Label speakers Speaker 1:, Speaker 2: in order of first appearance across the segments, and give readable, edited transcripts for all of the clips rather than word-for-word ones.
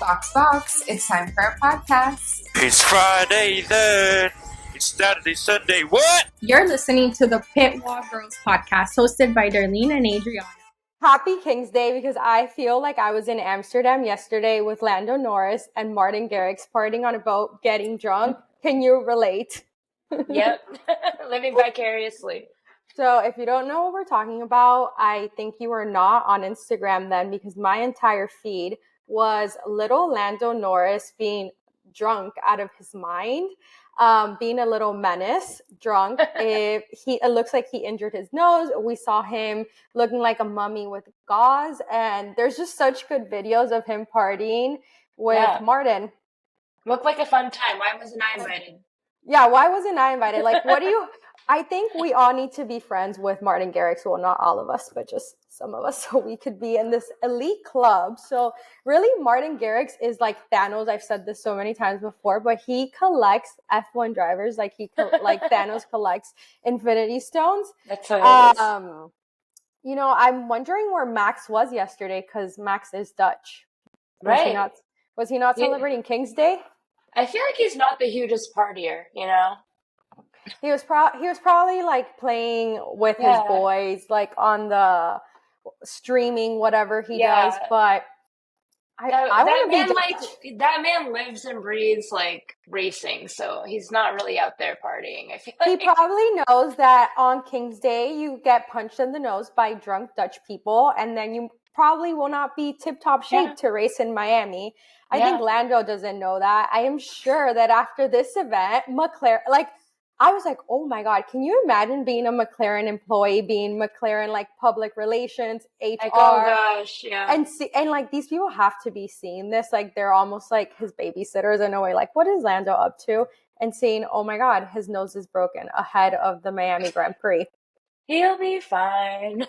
Speaker 1: Box. It's time for our podcast.
Speaker 2: It's Friday then. It's Saturday, Sunday. What?
Speaker 1: You're listening to the Pitwall Girls podcast hosted by Darlene and Adrian.
Speaker 3: Happy King's Day, because I feel like I was in Amsterdam yesterday with Lando Norris and Martin Garrix partying on a boat, getting drunk. Can you relate?
Speaker 4: Yep. Living vicariously.
Speaker 3: So if you don't know what we're talking about, I think you were not on Instagram then, because my entire feed was little Lando Norris being drunk out of his mind, being a little menace, drunk. It looks like he injured his nose. We saw him looking like a mummy with gauze, and there's just such good videos of him partying with Martin.
Speaker 4: Looked like a fun time. Why wasn't I invited?
Speaker 3: Yeah, why wasn't I invited? Like, I think we all need to be friends with Martin Garrix. Well, not all of us, but just some of us, so we could be in this elite club. So really, Martin Garrix is like Thanos. I've said this so many times before, but he collects F1 drivers like like Thanos collects Infinity Stones.
Speaker 4: That's hilarious.
Speaker 3: I'm wondering where Max was yesterday, because Max is Dutch.
Speaker 4: Right.
Speaker 3: Was he not celebrating King's Day?
Speaker 4: I feel like he's not the hugest partier, you know?
Speaker 3: He was probably like playing with his boys, like on the streaming, whatever he does. But
Speaker 4: that man lives and breathes like racing, so he's not really out there partying. I feel like
Speaker 3: he probably knows that on King's Day you get punched in the nose by drunk Dutch people, and then you probably will not be tip-top shape to race in Miami. I think Lando doesn't know that. I am sure that after this event, McLaren, I was like, oh my God, can you imagine being a McLaren employee, being McLaren like public relations, HR?
Speaker 4: Like, oh gosh, yeah.
Speaker 3: And like these people have to be seeing this, like they're almost like his babysitters in a way, like what is Lando up to? And seeing, oh my God, his nose is broken ahead of the Miami Grand Prix.
Speaker 4: He'll be fine.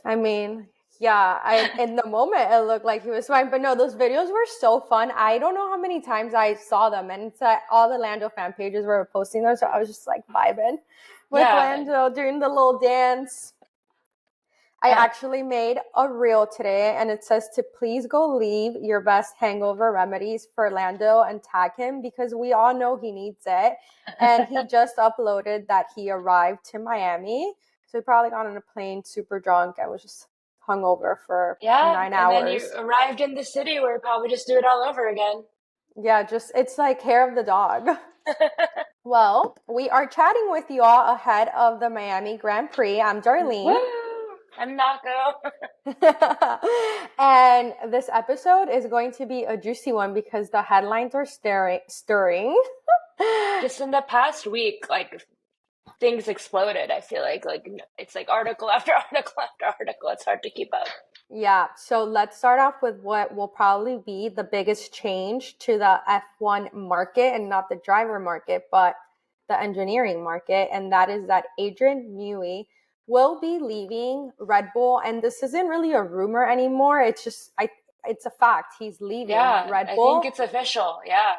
Speaker 3: I mean, in the moment it looked like he was fine, but no, those videos were so fun. I don't know how many times I saw them, and it's all the Lando fan pages were posting them, so I was just like vibing with Lando doing the little dance. I actually made a reel today, and it says to please go leave your best hangover remedies for Lando and tag him, because we all know he needs it. And he just uploaded that he arrived to Miami, so he probably got on a plane super drunk and was just hungover for 9 hours.
Speaker 4: And then you arrived in the city where you probably just do it all over again.
Speaker 3: Yeah, it's like hair of the dog. Well, we are chatting with you all ahead of the Miami Grand Prix. I'm Darlene.
Speaker 4: Woo! I'm Nako.
Speaker 3: And this episode is going to be a juicy one because the headlines are stirring.
Speaker 4: Just in the past week, things exploded. I feel like it's like article after article after article. It's hard to keep up.
Speaker 3: Yeah. So let's start off with what will probably be the biggest change to the F1 market, and not the driver market, but the engineering market. And that is that Adrian Newey will be leaving Red Bull. And this isn't really a rumor anymore. It's just, it's a fact. He's leaving Red Bull.
Speaker 4: I think it's official. Yeah.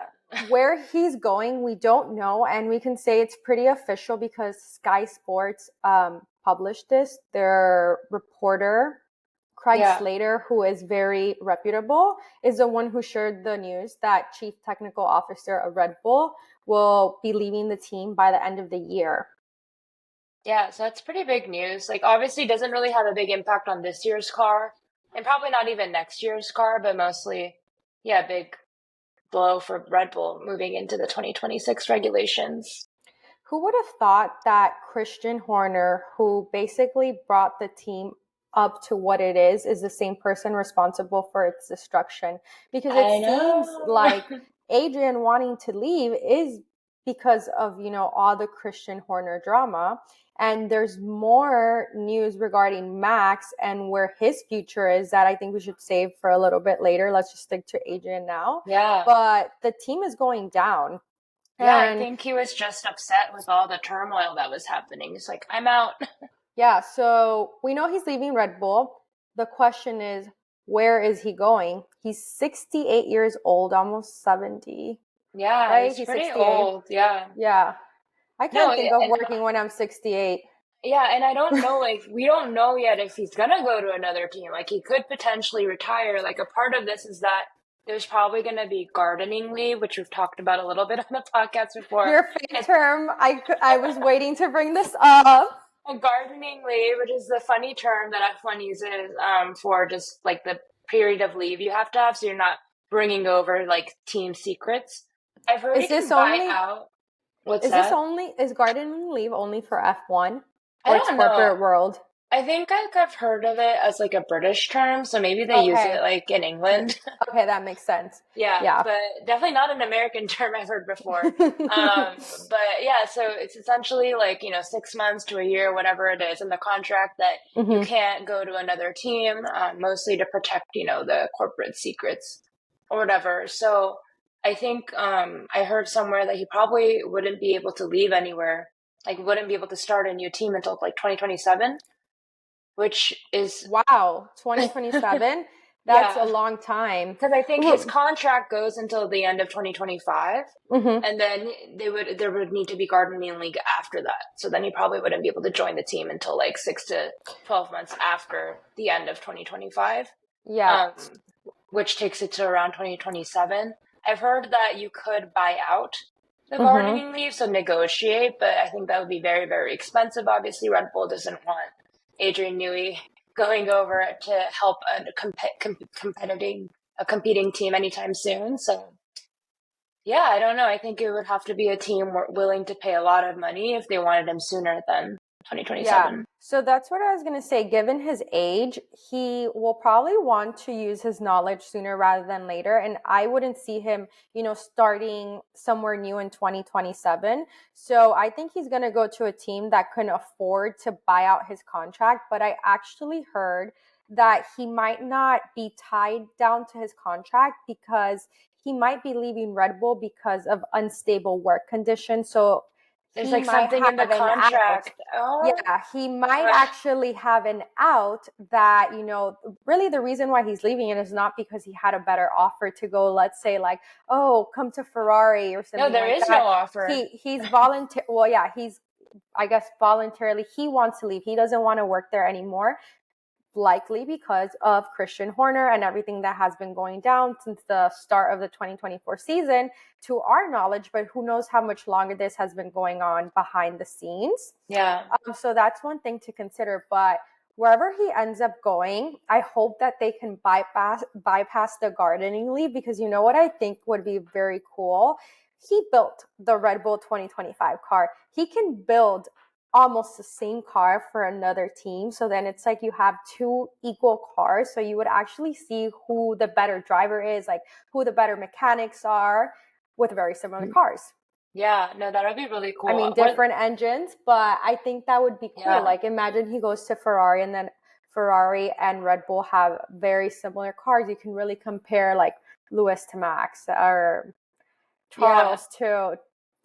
Speaker 3: Where he's going, we don't know, and we can say it's pretty official because Sky Sports published this. Their reporter, Craig Slater, who is very reputable, is the one who shared the news that Chief Technical Officer of Red Bull will be leaving the team by the end of the year.
Speaker 4: Yeah, so that's pretty big news. Like, obviously doesn't really have a big impact on this year's car, and probably not even next year's car, but mostly, big blow for Red Bull moving into the 2026 regulations.
Speaker 3: Who would have thought that Christian Horner, who basically brought the team up to what it is the same person responsible for its destruction? Because it seems like Adrian wanting to leave is because of, all the Christian Horner drama. And there's more news regarding Max and where his future is that I think we should save for a little bit later. Let's just stick to Adrian now.
Speaker 4: Yeah.
Speaker 3: But the team is going down.
Speaker 4: Yeah, I think he was just upset with all the turmoil that was happening. He's like, I'm out.
Speaker 3: Yeah, so we know he's leaving Red Bull. The question is, where is he going? He's 68 years old, almost 70.
Speaker 4: Yeah,
Speaker 3: right?
Speaker 4: he's pretty old. Yeah.
Speaker 3: Yeah. I can't think of working when I'm 68.
Speaker 4: Yeah, and I don't know, we don't know yet if he's going to go to another team. He could potentially retire. A part of this is that there's probably going to be gardening leave, which we've talked about a little bit on the podcast before.
Speaker 3: Your fake term. I was waiting to bring this up.
Speaker 4: A gardening leave, which is the funny term that F1 uses for just like the period of leave you have to have, so you're not bringing over like team secrets. I've heard
Speaker 3: Is
Speaker 4: you can
Speaker 3: this
Speaker 4: buy
Speaker 3: only-
Speaker 4: out. What's
Speaker 3: Is
Speaker 4: that?
Speaker 3: this only, is gardening leave only for F1?
Speaker 4: I
Speaker 3: Or it's
Speaker 4: don't know.
Speaker 3: corporate world?
Speaker 4: I think I've heard of it as like a British term, so maybe they use
Speaker 3: Okay.
Speaker 4: it like in England.
Speaker 3: Okay, that makes sense.
Speaker 4: Yeah,
Speaker 3: Yeah.
Speaker 4: but definitely not an American term I've heard before. But yeah, so it's essentially like, 6 months to a year, whatever it is in the contract that you
Speaker 3: Mhm.
Speaker 4: can't go to another team, mostly to protect, the corporate secrets or whatever. So I think I heard somewhere that he probably wouldn't be able to leave anywhere, like wouldn't be able to start a new team until like 2027, which is
Speaker 3: Wow, 2027? That's
Speaker 4: Yeah.
Speaker 3: a long time.
Speaker 4: because I think his
Speaker 3: Ooh.
Speaker 4: contract goes until the end of 2025.
Speaker 3: Mhm.
Speaker 4: And then there would need to be gardening league after that. So then he probably wouldn't be able to join the team until like 6 to 12 months after the end of 2025,
Speaker 3: Yeah.
Speaker 4: which takes it to around 2027. I've heard that you could buy out the
Speaker 3: Mhm.
Speaker 4: gardening leave, so negotiate, but I think that would be very, very expensive. Obviously, Red Bull doesn't want Adrian Newey going over to help a competing team anytime soon. So yeah, I don't know. I think it would have to be a team willing to pay a lot of money if they wanted him sooner than 2027.
Speaker 3: So that's what I was going to say. Given his age, he will probably want to use his knowledge sooner rather than later. And I wouldn't see him, starting somewhere new in 2027. So I think he's going to go to a team that can afford to buy out his contract. But I actually heard that he might not be tied down to his contract because he might be leaving Red Bull because of unstable work conditions. So
Speaker 4: There's
Speaker 3: he
Speaker 4: like
Speaker 3: might
Speaker 4: something in the
Speaker 3: have an out.
Speaker 4: contract. Oh,
Speaker 3: Yeah, he might
Speaker 4: Right.
Speaker 3: actually have an out that, really the reason why he's leaving it is not because he had a better offer to go, let's say like, oh, come to Ferrari or something
Speaker 4: no, there
Speaker 3: like
Speaker 4: is
Speaker 3: that.
Speaker 4: no offer.
Speaker 3: He's I guess voluntarily, he wants to leave. He doesn't want to work there anymore, likely because of Christian Horner and everything that has been going down since the start of the 2024 season, to our knowledge, but who knows how much longer this has been going on behind the scenes.
Speaker 4: Yeah.
Speaker 3: So that's one thing to consider. But wherever he ends up going, I hope that they can bypass the gardening leave, because you know what I think would be very cool? He built the Red Bull 2025 car. He can build almost the same car for another team. So then it's like you have two equal cars. So you would actually see who the better driver is, like who the better mechanics are with very similar cars.
Speaker 4: Yeah, no, that would be really cool.
Speaker 3: I mean, different engines, but I think that would be cool.
Speaker 4: Yeah.
Speaker 3: Like, imagine he goes to Ferrari and then Ferrari and Red Bull have very similar cars. You can really compare like Lewis to Max or Charles to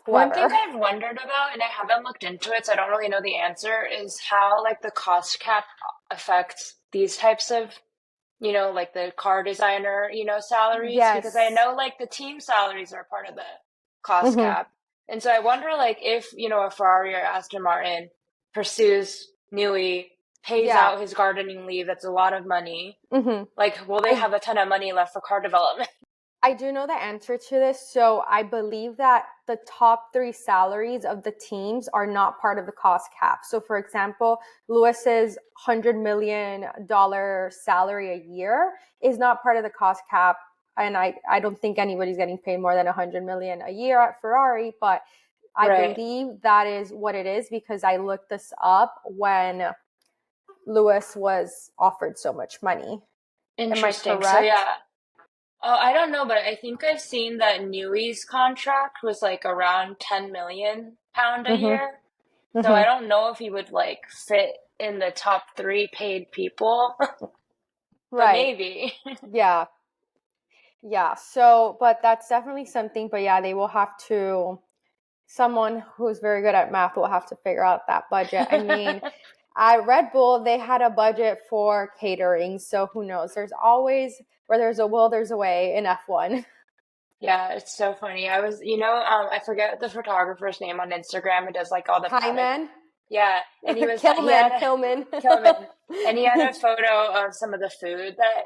Speaker 4: One
Speaker 3: whoever.
Speaker 4: thing I've wondered about, and I haven't looked into it, so I don't really know the answer, is how like the cost cap affects these types of, like the car designer, salaries.
Speaker 3: Yes.
Speaker 4: Because I know like the team salaries are part of the cost
Speaker 3: Mhm.
Speaker 4: cap. And so I wonder like if, a Ferrari or Aston Martin pursues Newey, pays
Speaker 3: Yeah.
Speaker 4: out his gardening leave, that's a lot of money.
Speaker 3: Mhm.
Speaker 4: Like, will they have a ton of money left for car development?
Speaker 3: I do know the answer to this. So I believe that the top 3 salaries of the teams are not part of the cost cap. So for example, Lewis's $100 million salary a year is not part of the cost cap. And I don't think anybody's getting paid more than $100 million a year at Ferrari, but I
Speaker 4: Right.
Speaker 3: believe that is what it is because I looked this up when Lewis was offered so much money.
Speaker 4: Interesting. So
Speaker 3: correct?
Speaker 4: yeah. Oh, I don't know, but I think I've seen that Newey's contract was like around 10 million pound a
Speaker 3: Mhm.
Speaker 4: year. So
Speaker 3: Mhm.
Speaker 4: I don't know if he would like fit in the top 3 paid people. But
Speaker 3: Right.
Speaker 4: maybe.
Speaker 3: Yeah. Yeah. So, but that's definitely something. But yeah, they will have to, someone who's very good at math will have to figure out that budget. I mean, at Red Bull, they had a budget for catering. So who knows? There's always, where there's a will, there's a way in F1.
Speaker 4: Yeah, it's so funny. I was, I forget the photographer's name on Instagram. It does like all the paddock-
Speaker 3: Hyman?
Speaker 4: Yeah, and he was
Speaker 3: Killman.
Speaker 4: Kilman. And he had a photo of some of the food that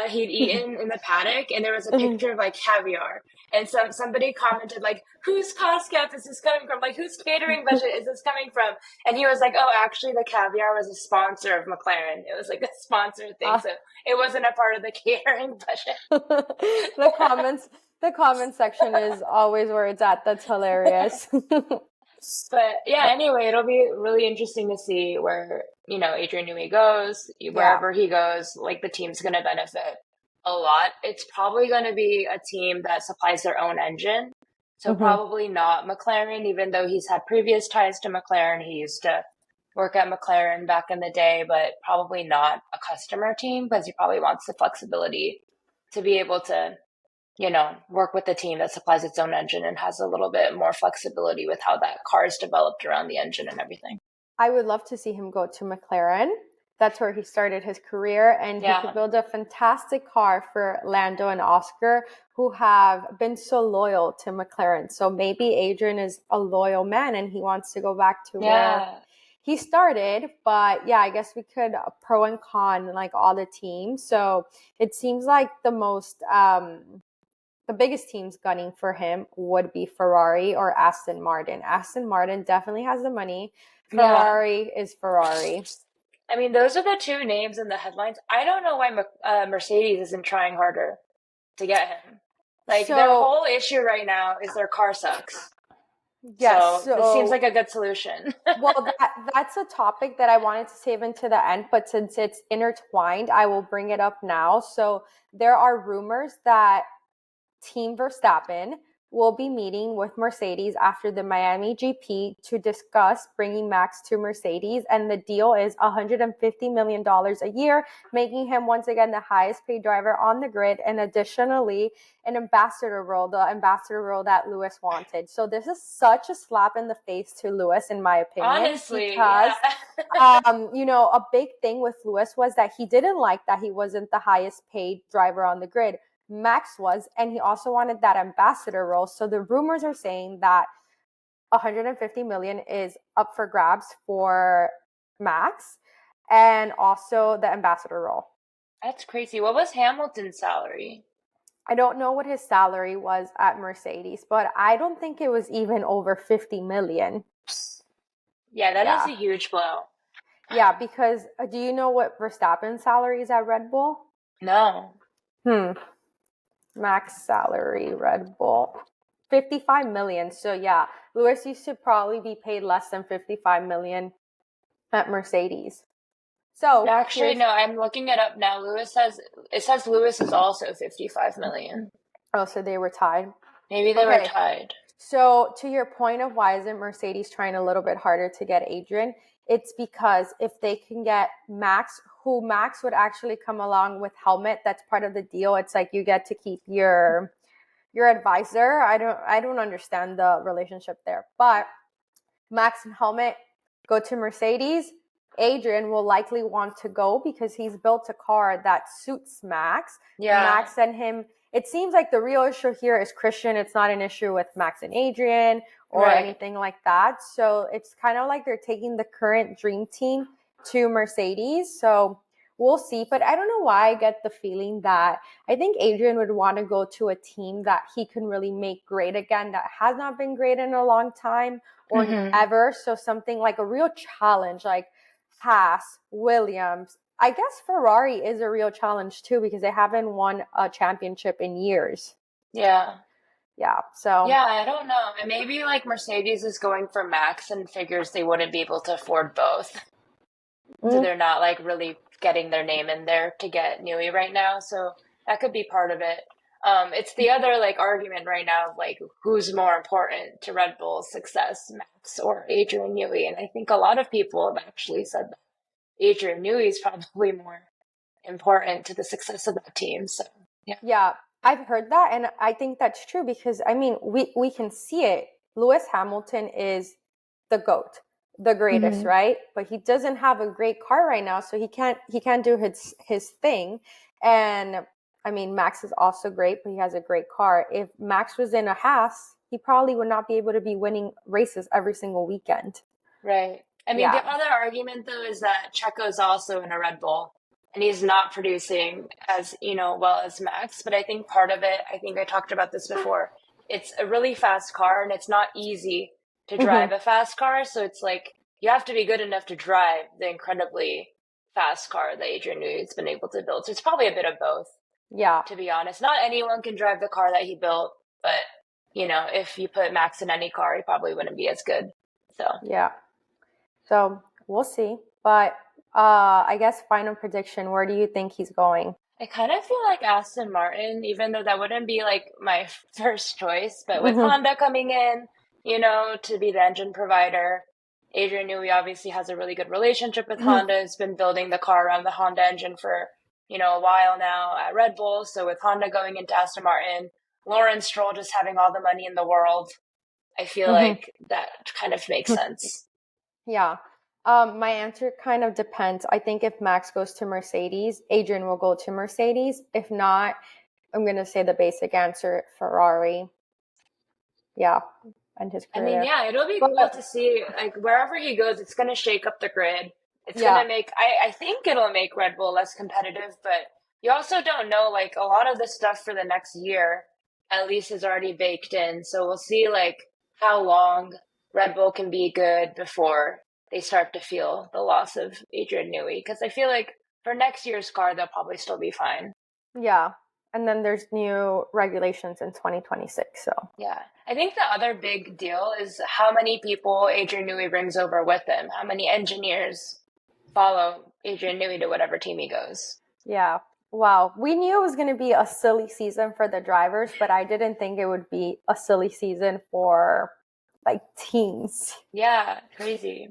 Speaker 4: he'd eaten in the paddock, and there was a picture of like caviar. And somebody commented like, "Whose cost cap is this coming from? Like, whose catering budget is this coming from?" And he was like, "Oh, actually, the caviar was a sponsor of McLaren. It was like a sponsor thing, so it wasn't a part of the catering budget."
Speaker 3: The comment section is always where it's at. That's hilarious.
Speaker 4: But yeah, anyway, it'll be really interesting to see where, Adrian Newey goes, wherever he goes, like the team's going to benefit a lot. It's probably going to be a team that supplies their own engine. So probably not McLaren, even though he's had previous ties to McLaren. He used to work at McLaren back in the day, but probably not a customer team because he probably wants the flexibility to be able to work with the team that supplies its own engine and has a little bit more flexibility with how that car is developed around the engine and everything.
Speaker 3: I would love to see him go to McLaren. That's where he started his career, and he could build a fantastic car for Lando and Oscar, who have been so loyal to McLaren. So maybe Adrian is a loyal man and he wants to go back to where he started. But yeah, I guess we could pro and con like all the teams. So it seems like the biggest teams gunning for him would be Ferrari or Aston Martin. Aston Martin definitely has the money. Ferrari is Ferrari.
Speaker 4: I mean, those are the two names in the headlines. I don't know why Mercedes isn't trying harder to get him. Like, their whole issue right now is their car sucks.
Speaker 3: Yes.
Speaker 4: So this seems like a good solution.
Speaker 3: Well, that's a topic that I wanted to save into the end, but since it's intertwined, I will bring it up now. So there are rumors that Team Verstappen will be meeting with Mercedes after the Miami GP to discuss bringing Max to Mercedes. And the deal is $150 million a year, making him once again the highest paid driver on the grid. And additionally, an ambassador role, the ambassador role that Lewis wanted. So this is such a slap in the face to Lewis, in my opinion.
Speaker 4: Honestly,
Speaker 3: because, a big thing with Lewis was that he didn't like that he wasn't the highest paid driver on the grid. Max was, and he also wanted that ambassador role. So the rumors are saying that 150 million is up for grabs for Max and also the ambassador role.
Speaker 4: That's crazy. What was Hamilton's salary?
Speaker 3: I don't know what his salary was at Mercedes, but I don't think it was even over 50 million.
Speaker 4: Yeah, that is a huge blow.
Speaker 3: Yeah, because do you know what Verstappen's salary is at Red Bull?
Speaker 4: No.
Speaker 3: Max salary, Red Bull, 55 million. So yeah, Lewis used to probably be paid less than 55 million at Mercedes. So
Speaker 4: actually, no, I'm looking it up now. It says Lewis is also 55 million.
Speaker 3: Oh, so they were tied.
Speaker 4: Maybe they were tied.
Speaker 3: So to your point of why isn't Mercedes trying a little bit harder to get Adrian? It's because if they can get Max, who Max would actually come along with helmet, that's part of the deal. It's like you get to keep your advisor. I don't understand the relationship there. But Max and helmet go to Mercedes. Adrian will likely want to go because he's built a car that suits Max. Yeah. Max and him. It seems like the real issue here is Christian. It's not an issue with Max and Adrian or anything like that. So it's kind of like they're taking the current dream team to Mercedes. So we'll see. But I don't know why I get the feeling that I think Adrian would want to go to a team that he can really make great again, that has not been great in a long time or ever. So something like a real challenge, like Haas, Williams. I guess Ferrari is a real challenge too because they haven't won a championship in years.
Speaker 4: Yeah.
Speaker 3: Yeah. So
Speaker 4: yeah, I don't know. And maybe like Mercedes is going for Max and figures they wouldn't be able to afford both. So they're not like really getting their name in there to get Newey right now. So that could be part of it. It's the other like argument right now of like who's more important to Red Bull's success, Max or Adrian Newey. And I think a lot of people have actually said that Adrian Newey is probably more important to the success of that team. So
Speaker 3: yeah, I've heard that, and I think that's true because I mean we can see it. Lewis Hamilton is the GOAT, the greatest, right? But he doesn't have a great car right now, so he can't do his thing. And I mean, Max is also great, but he has a great car. If Max was in a Haas, he probably would not be able to be winning races every single weekend.
Speaker 4: Right. I mean, the other argument, though, is that Checo's also in a Red Bull, and he's not producing as, well as Max. But I think part of it, I think I talked about this before, it's a really fast car and it's not easy to drive a fast car. So it's like you have to be good enough to drive the incredibly fast car that Adrian Newey has been able to build. So it's probably a bit of both,
Speaker 3: Yeah.
Speaker 4: to be honest. Not anyone can drive the car that he built, but if you put Max in any car, he probably wouldn't be as good. So
Speaker 3: Yeah. So we'll see. But I guess final prediction, where do you think he's going?
Speaker 4: I kind of feel like Aston Martin, even though that wouldn't be like my first choice, but with Honda coming in, to be the engine provider, Adrian Newey obviously has a really good relationship with Honda, has been building the car around the Honda engine for, a while now at Red Bull. So with Honda going into Aston Martin, Lawrence Stroll just having all the money in the world, I feel like that kind of makes sense.
Speaker 3: Yeah. My answer kind of depends. I think if Max goes to Mercedes, Adrian will go to Mercedes. If not, I'm going to say the basic answer, Ferrari. Yeah, and his
Speaker 4: I
Speaker 3: career.
Speaker 4: mean, yeah, it'll be cool to see, like, wherever he goes, it's going to shake up the grid. It's
Speaker 3: Yeah.
Speaker 4: going to make, I think it'll make Red Bull less competitive, but you also don't know, like, a lot of the stuff for the next year, at least is already baked in. So we'll see, like, how long Red Bull can be good before they start to feel the loss of Adrian Newey. Because I feel like for next year's car, they'll probably still be fine.
Speaker 3: Yeah. And then there's new regulations in 2026. So
Speaker 4: Yeah. I think the other big deal is how many people Adrian Newey brings over with him. How many engineers follow Adrian Newey to whatever team he goes.
Speaker 3: yeah. Wow. We knew it was going to be a silly season for the drivers, but I didn't think it would be a silly season for like teams.
Speaker 4: Yeah, crazy.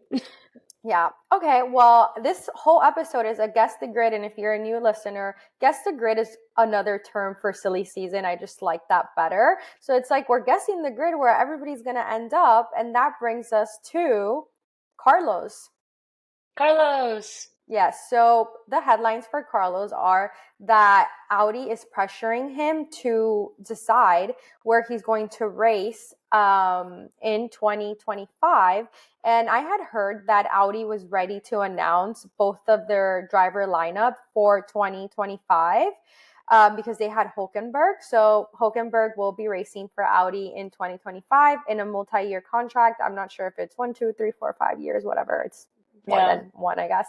Speaker 3: Yeah. Okay. Well, this whole episode is a guess the grid. And if you're a new listener, guess the grid is another term for silly season. I just like that better. So it's like we're guessing the grid where everybody's going to end up. And that brings us to Carlos.
Speaker 4: Carlos.
Speaker 3: Yes. So the headlines for Carlos are that Audi is pressuring him to decide where he's going to race in 2025. And I had heard that Audi was ready to announce both of their driver lineup for 2025 because they had Hulkenberg. So Hulkenberg will be racing for Audi in 2025 in a multi-year contract. I'm not sure if it's 1, 2, 3, 4, 5 years, whatever. It's more than one, I guess.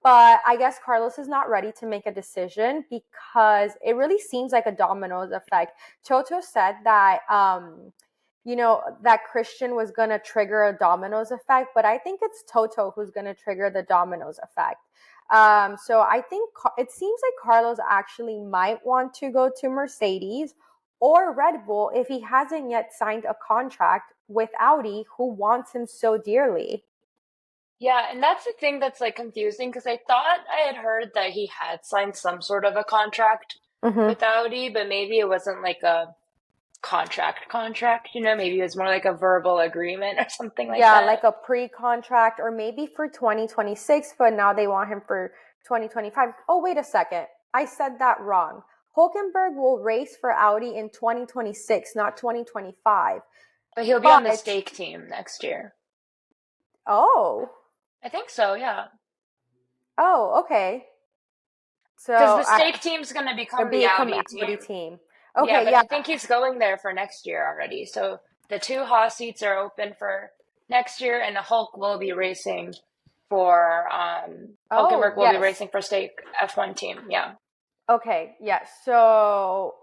Speaker 3: But I guess Carlos is not ready to make a decision because it really seems like a dominoes effect. Toto said that, that Christian was going to trigger a dominoes effect, but I think it's Toto who's going to trigger the dominoes effect. So I think it seems like Carlos actually might want to go to Mercedes or Red Bull if he hasn't yet signed a contract with Audi, who wants him so dearly.
Speaker 4: Yeah, and that's the thing that's like confusing because I thought I had heard that he had signed some sort of a contract with Audi, but maybe it wasn't like a contract, maybe it was more like a verbal agreement or something like that.
Speaker 3: Yeah, like a pre-contract or maybe for 2026, but now they want him for 2025. Oh, wait a second. I said that wrong. Hulkenberg will race for Audi in 2026, not 2025.
Speaker 4: But he'll be on the stake team next year.
Speaker 3: Oh.
Speaker 4: I think so, yeah.
Speaker 3: Oh, okay. So
Speaker 4: because the stake team's going to become the Audi team.
Speaker 3: Okay,
Speaker 4: yeah, but I think he's going there for next year already. So the 2 Haas seats are open for next year, and the Hulk will be racing for Hulkenberg will be racing for stake F1 team. Yeah.
Speaker 3: Okay. Yeah. So,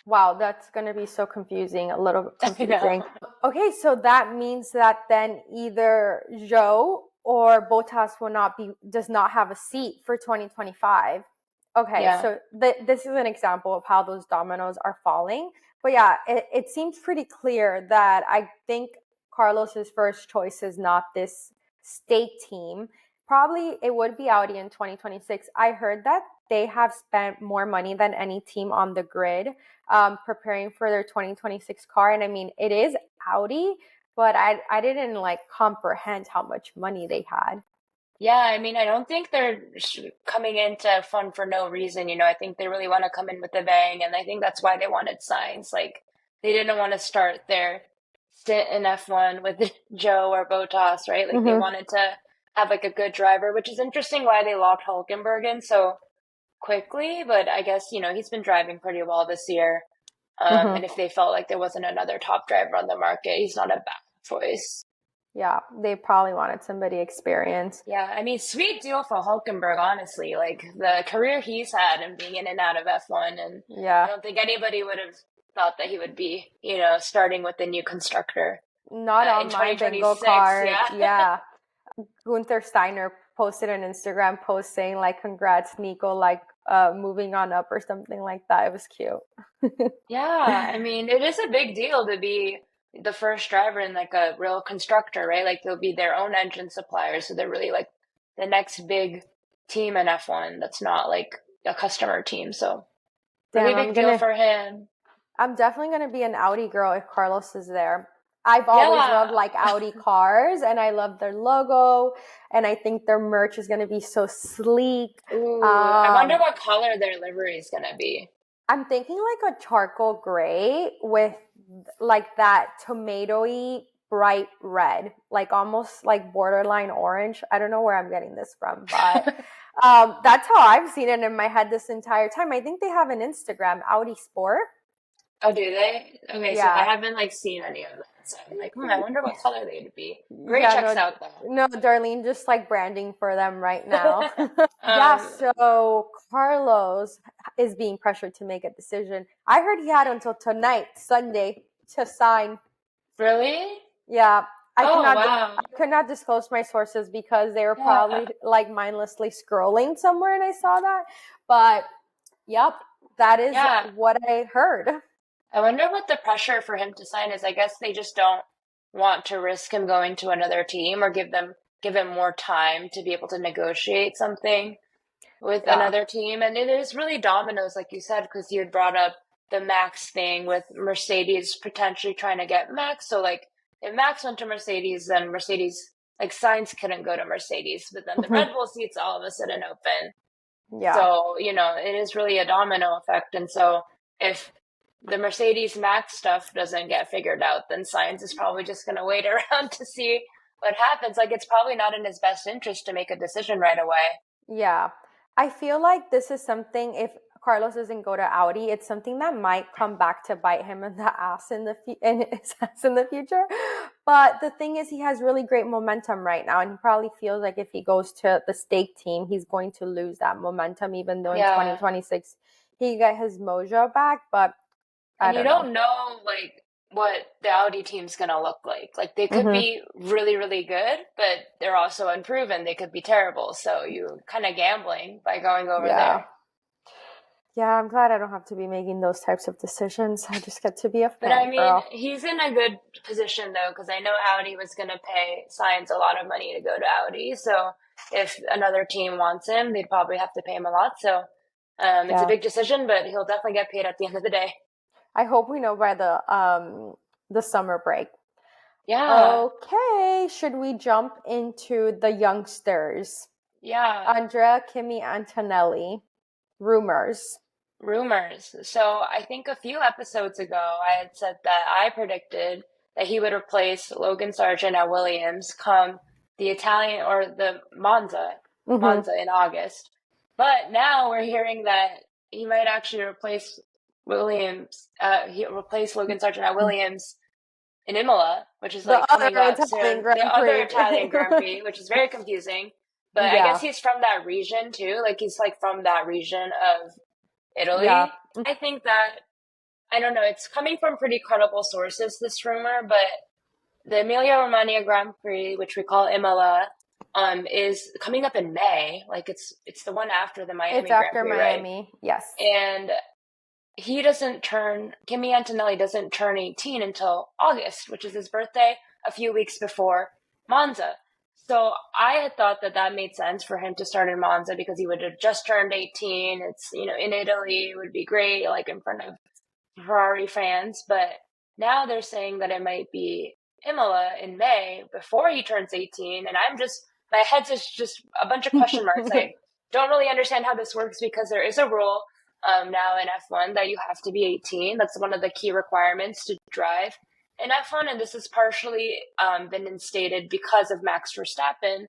Speaker 3: wow, that's going to be so confusing. A little confusing. Okay, so that means that then either Joe or Bottas does not have a seat for 2025. Okay, so this is an example of how those dominoes are falling. But yeah, it seems pretty clear that I think Carlos's first choice is not this stake team. Probably it would be Audi in 2026. I heard that they have spent more money than any team on the grid preparing for their 2026 car. And I mean, it is Audi, but I didn't comprehend how much money they had.
Speaker 4: Yeah, I mean, I don't think they're coming into F1 for no reason. I think they really want to come in with a bang, and I think that's why they wanted Sainz. Like, they didn't want to start their stint in F1 with Joe or Bottas, right? Like, they wanted to have, a good driver, which is interesting why they locked Hulkenberg in. So quickly, but I guess, he's been driving pretty well this year. And if they felt like there wasn't another top driver on the market, he's not a bad choice.
Speaker 3: Yeah, they probably wanted somebody experienced.
Speaker 4: Yeah, I mean, sweet deal for Hulkenberg, honestly. Like, the career he's had and being in and out of F1, and I don't think anybody would have thought that he would be, starting with the new constructor.
Speaker 3: Not on my bingo
Speaker 4: 2026,
Speaker 3: card.
Speaker 4: yeah.
Speaker 3: Yeah. Gunther Steiner posted an Instagram post saying, like, congrats, Nico, like, moving on up or something like that. It was cute.
Speaker 4: Yeah, I mean, it is a big deal to be the first driver in like a real constructor, right? Like they'll be their own engine supplier, so they're really like the next big team in F1 that's not like a customer team. So really big deal for him.
Speaker 3: I'm definitely going to be an Audi girl if Carlos is there. I've always loved like Audi cars, and I love their logo, and I think their merch is going to be so sleek.
Speaker 4: Ooh, I wonder what color their livery is going to be.
Speaker 3: I'm thinking like a charcoal gray with like that tomatoey bright red, like almost like borderline orange. I don't know where I'm getting this from, but that's how I've seen it in my head this entire time. I think they have an Instagram, Audi Sport.
Speaker 4: Oh, do they? Okay, so I haven't like seen any of that. So I'm like, I wonder what color they'd be. Great checks out though.
Speaker 3: No, Darlene, just like branding for them right now. So Carlos is being pressured to make a decision. I heard he had until tonight, Sunday, to sign.
Speaker 4: Really?
Speaker 3: Yeah.
Speaker 4: I
Speaker 3: could not disclose my sources because they were probably like mindlessly scrolling somewhere and I saw that. But yep, that is what I heard.
Speaker 4: I wonder what the pressure for him to sign is. I guess they just don't want to risk him going to another team or give him more time to be able to negotiate something with another team. And it is really dominoes, like you said, because you had brought up the Max thing with Mercedes potentially trying to get Max. So like if Max went to Mercedes, then Mercedes, like Sainz couldn't go to Mercedes, but then the Red Bull seats all of a sudden open. Yeah. So, it is really a domino effect. And so if the Mercedes Max stuff doesn't get figured out, then Sainz is probably just going to wait around to see what happens. Like, it's probably not in his best interest to make a decision right away.
Speaker 3: Yeah. I feel like this is something, if Carlos doesn't go to Audi, it's something that might come back to bite him in the ass in the future. But the thing is, he has really great momentum right now, and he probably feels like if he goes to the stake team, he's going to lose that momentum, even though in 2026 he get his mojo back. But
Speaker 4: and you don't know like what the Audi team's gonna look like. Like they could be really, really good, but they're also unproven. They could be terrible. So you're kind of gambling by going over there.
Speaker 3: Yeah, I'm glad I don't have to be making those types of decisions. I just get to be a fan.
Speaker 4: But I mean, he's in a good position though, because I know Audi was gonna pay Sainz a lot of money to go to Audi. So if another team wants him, they'd probably have to pay him a lot. So it's a big decision, but he'll definitely get paid at the end of the day.
Speaker 3: I hope we know by the summer break.
Speaker 4: Yeah.
Speaker 3: Okay. Should we jump into the youngsters?
Speaker 4: Yeah.
Speaker 3: Andrea, Kimi Antonelli. Rumors.
Speaker 4: So I think a few episodes ago, I had said that I predicted that he would replace Logan Sargent at Williams come the Italian or the Monza in August. But now we're hearing that he might actually replace Williams. He replaced Logan Sargent at Williams in Imola, which is like coming up soon. The other Italian Grand Prix, which is very confusing. But I guess he's from that region too. Like he's like from that region of Italy. Yeah. I think that, I don't know, it's coming from pretty credible sources, this rumor, but the Emilia-Romagna Grand Prix, which we call Imola, is coming up in May. Like it's the one after the Miami Grand Prix,
Speaker 3: Miami,
Speaker 4: right?
Speaker 3: Yes.
Speaker 4: And Kimi Antonelli doesn't turn 18 until August, which is his birthday, a few weeks before Monza. So I had thought that made sense for him to start in Monza because he would have just turned 18. It's, in Italy, it would be great, like in front of Ferrari fans. But now they're saying that it might be Imola in May before he turns 18. And my head's just a bunch of question marks. I don't really understand how this works because there is a rule now in F1 that you have to be 18. That's one of the key requirements to drive in F1, and this has partially been instated because of Max Verstappen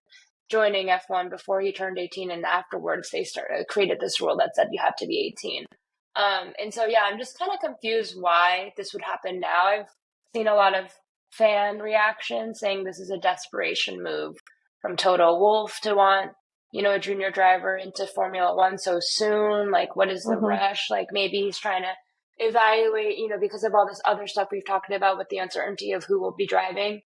Speaker 4: joining F1 before he turned 18, and afterwards they created this rule that said you have to be 18. And so, yeah, I'm just kind of confused why this would happen now. I've seen a lot of fan reactions saying this is a desperation move from Toto Wolff to want, a junior driver into Formula One so soon. Like, what is the rush? Like, maybe he's trying to evaluate, because of all this other stuff we've talked about with the uncertainty of who will be driving